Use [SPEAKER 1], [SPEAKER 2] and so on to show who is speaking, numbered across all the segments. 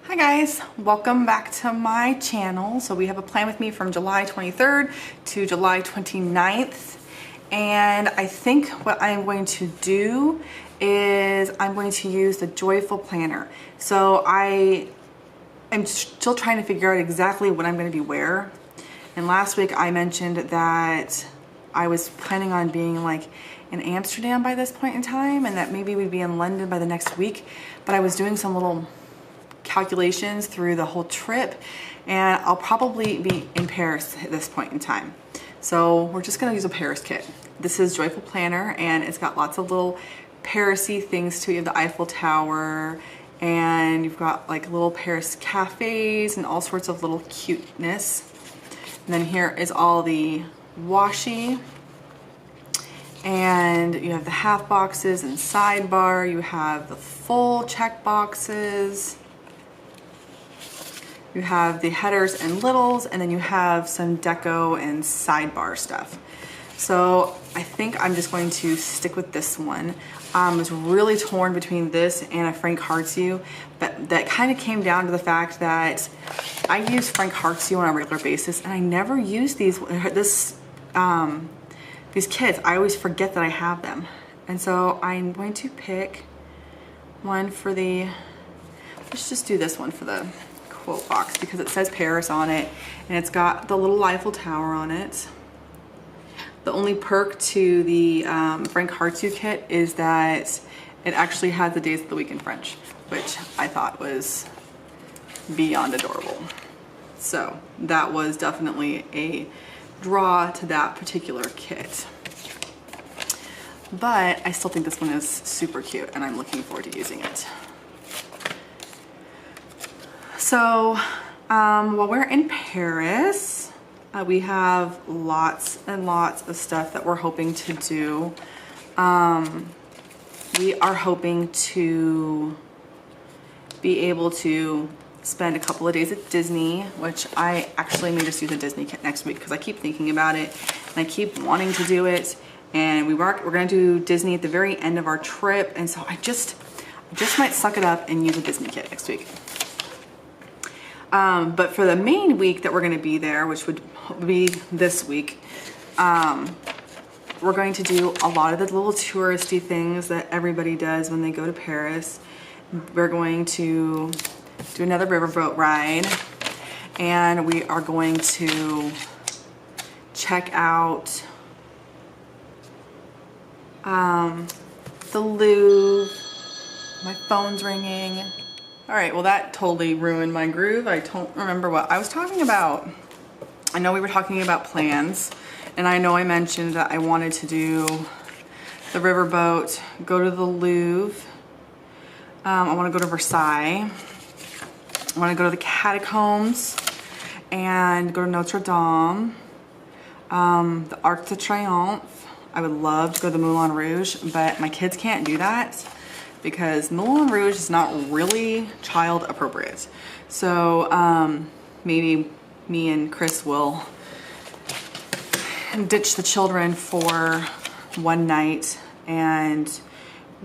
[SPEAKER 1] Hi guys, welcome back to my channel. So we have a plan with me from July 23rd to July 29th. And I think what I'm going to do is I'm going to use the Joyful Planner. So I am still trying to figure out exactly what I'm going to be wearing. And last week I mentioned that I was planning on being like in Amsterdam by this point in time and that maybe we'd be in London by the next week. But I was doing some little calculations through the whole trip and I'll probably be in Paris at this point in time. So we're just gonna use a Paris kit. This is Joyful Planner and it's got lots of little Paris-y things to it. You have the Eiffel Tower and you've got like little Paris cafes and all sorts of little cuteness. And then here is all the washi. And you have the half boxes and sidebar. You have the full check boxes. You have the headers and littles, and then you have some deco and sidebar stuff. So I think I'm just going to stick with this one. I was really torn between this and a Frank Hartsu, but that kind of came down to the fact that I use Frank Hartsu on a regular basis, and I never use these kits. I always forget that I have them. And so I'm going to pick one for the, let's just do this one for the quote box because it says Paris on it and it's got the little Eiffel Tower on it. The only perk to the Frank Hartsu kit is that it actually has the days of the week in French, which I thought was beyond adorable. So that was definitely a draw to that particular kit. But I still think this one is super cute and I'm looking forward to using it. So while we're in Paris, we have lots and lots of stuff that we're hoping to do. We are hoping to be able to spend a couple of days at Disney, which I actually may just use a Disney kit next week because I keep thinking about it and I keep wanting to do it. And we're gonna do Disney at the very end of our trip, and so I just might suck it up and use a Disney kit next week. But for the main week that we're gonna be there, which would be this week, we're going to do a lot of the little touristy things that everybody does when they go to Paris. We're going to do another riverboat ride, and we are going to check out the Louvre. My phone's ringing. All right, well that totally ruined my groove. I don't remember what I was talking about. I know we were talking about plans, and I know I mentioned that I wanted to do the riverboat, go to the Louvre. I want to go to Versailles. I want to go to the catacombs and go to Notre Dame, the Arc de Triomphe. I would love to go to the Moulin Rouge, but my kids can't do that because Moulin Rouge is not really child appropriate. So maybe me and Chris will ditch the children for one night and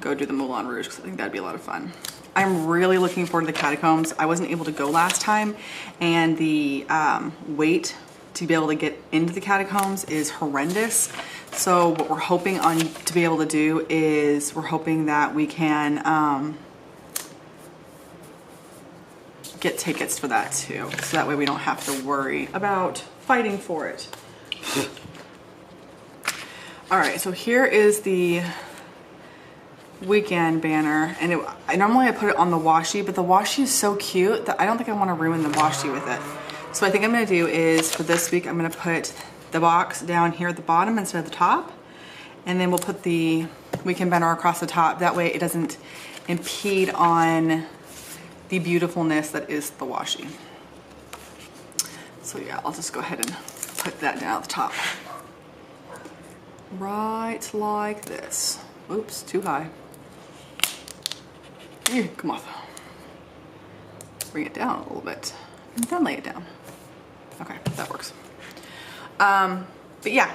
[SPEAKER 1] go do the Moulin Rouge because I think that'd be a lot of fun. I'm really looking forward to the catacombs. I wasn't able to go last time, and the wait to be able to get into the catacombs is horrendous. So what we're hoping to be able to do is we're hoping that we can get tickets for that too. So that way we don't have to worry about fighting for it. All right, so here is the weekend banner, and I normally put it on the washi, but the washi is so cute that I don't think I want to ruin the washi with it. So what I think I'm going to do is for this week I'm going to put the box down here at the bottom instead of the top, and then we'll put the weekend banner across the top. That way it doesn't impede on the beautifulness that is the washi. So yeah, I'll just go ahead and put that down at the top. Right like this. Oops, too high. Here, come off. Bring it down a little bit and then lay it down. Okay, that works. But yeah,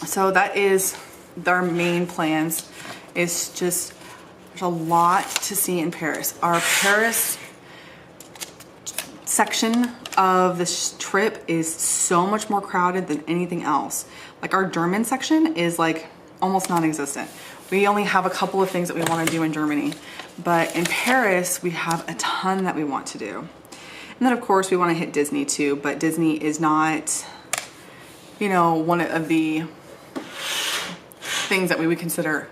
[SPEAKER 1] so that is our main plans. It's just, there's a lot to see in Paris. Our Paris section of this trip is so much more crowded than anything else. Like our German section is like almost non-existent. We only have a couple of things that we want to do in Germany, but in Paris we have a ton that we want to do. And then of course we want to hit Disney too, but Disney is not, you know, one of the things that we would consider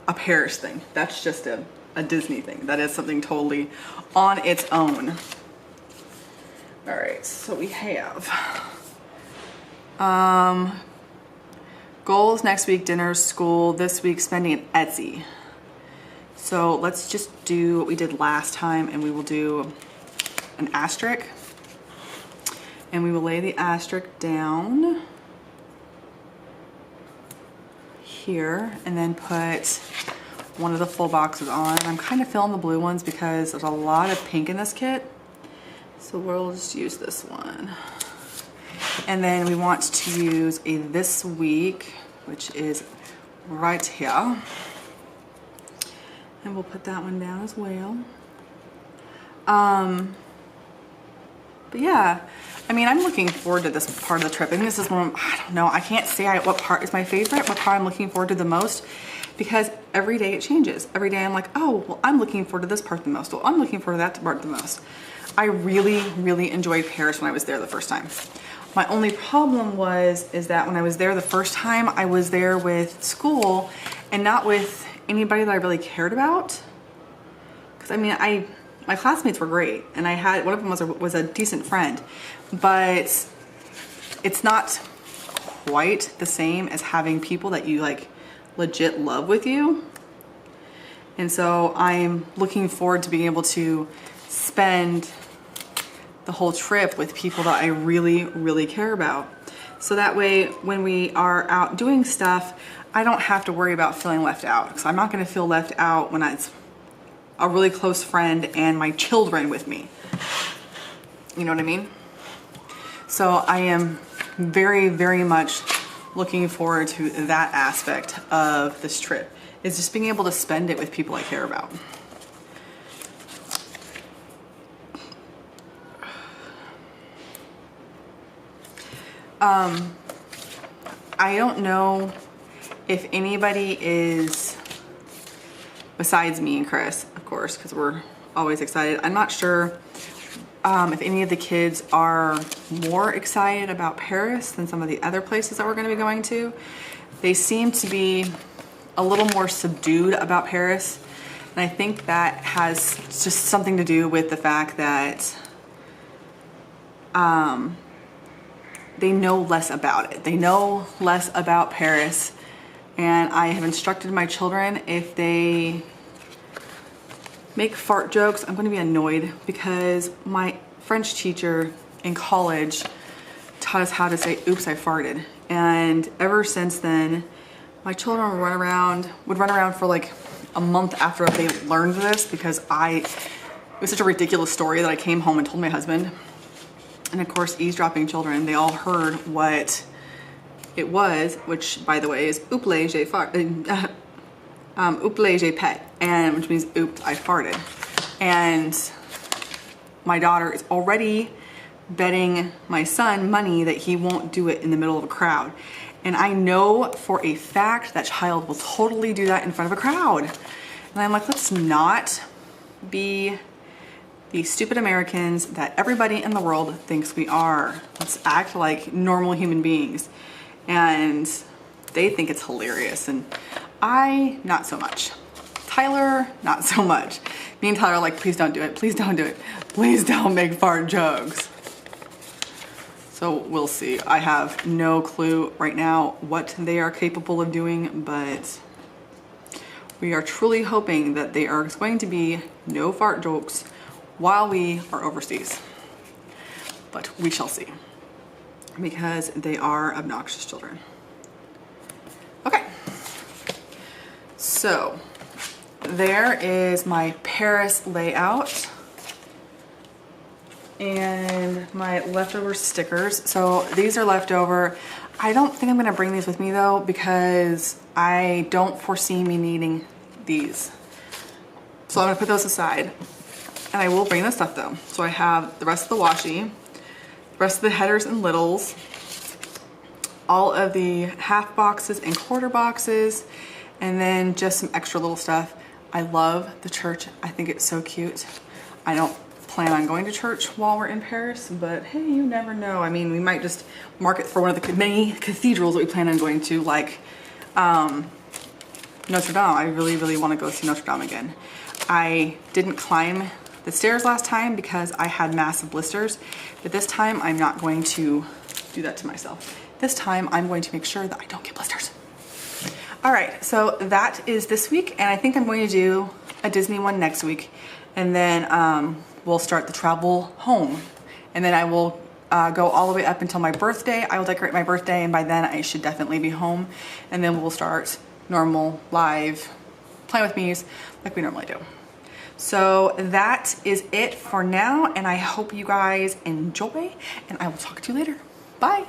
[SPEAKER 1] a Paris thing. That's just a Disney thing. That is something totally on its own. All right, so we have goals next week, dinners, school, this week, spending at Etsy. So let's just do what we did last time, and we will do an asterisk, and we will lay the asterisk down here and then put one of the full boxes on. I'm kind of filling the blue ones because there's a lot of pink in this kit. So we'll just use this one. And then we want to use a this week, which is right here. And we'll put that one down as well. But yeah, I mean, I'm looking forward to this part of the trip. I think this is one, I don't know, I can't say what part is my favorite, what part I'm looking forward to the most, because every day it changes. Every day I'm like, oh, well, I'm looking forward to this part the most. Well, I'm looking forward to that part the most. I really, really enjoyed Paris when I was there the first time. My only problem is that when I was there the first time, I was there with school and not with anybody that I really cared about. Because I mean, my classmates were great, and I had, one of them was a decent friend, but it's not quite the same as having people that you like legit love with you. And so I'm looking forward to being able to spend the whole trip with people that I really, really care about. So that way, when we are out doing stuff, I don't have to worry about feeling left out, because I'm not going to feel left out when it's a really close friend and my children with me. You know what I mean? So I am very, very much looking forward to that aspect of this trip, is just being able to spend it with people I care about. I don't know if anybody is, besides me and Chris, of course, because we're always excited. I'm not sure if any of the kids are more excited about Paris than some of the other places that we're going to be going to. They seem to be a little more subdued about Paris, and I think that has just something to do with the fact that they know less about it. They know less about Paris, and I have instructed my children, if they make fart jokes, I'm going to be annoyed, because my French teacher in college taught us how to say, oops, I farted. And ever since then, my children would run around for like a month after they learned this, because it was such a ridiculous story that I came home and told my husband. And of course, eavesdropping children, they all heard what it was, which by the way is ouple j'ai fart, ouple j'ai pet, and which means oops, I farted. And my daughter is already betting my son money that he won't do it in the middle of a crowd. And I know for a fact that child will totally do that in front of a crowd. And I'm like, let's not be the stupid Americans that everybody in the world thinks we are. Let's act like normal human beings. And they think it's hilarious. And I, not so much. Tyler, not so much. Me and Tyler are like, please don't do it. Please don't do it. Please don't make fart jokes. So we'll see. I have no clue right now what they are capable of doing, but we are truly hoping that they are going to be no fart jokes while we are overseas. But we shall see, because they are obnoxious children. Okay, so there is my Paris layout and my leftover stickers. So these are leftover. I don't think I'm gonna bring these with me though, because I don't foresee me needing these. So I'm gonna put those aside. And I will bring this stuff though. So I have the rest of the washi, the rest of the headers and littles, all of the half boxes and quarter boxes, and then just some extra little stuff. I love the church. I think it's so cute. I don't plan on going to church while we're in Paris, but hey, you never know. I mean, we might just mark it for one of the many cathedrals that we plan on going to, like Notre Dame. I really, really want to go see Notre Dame again. I didn't climb the stairs last time because I had massive blisters, but this time I'm not going to do that to myself. This time I'm going to make sure that I don't get blisters. All right, so that is this week, and I think I'm going to do a Disney one next week, and then we'll start the travel home, and then I will go all the way up until my birthday. I will decorate my birthday, and by then I should definitely be home, and then we'll start normal live Plan With Me's like we normally do. So that is it for now, and I hope you guys enjoy, and I will talk to you later. Bye.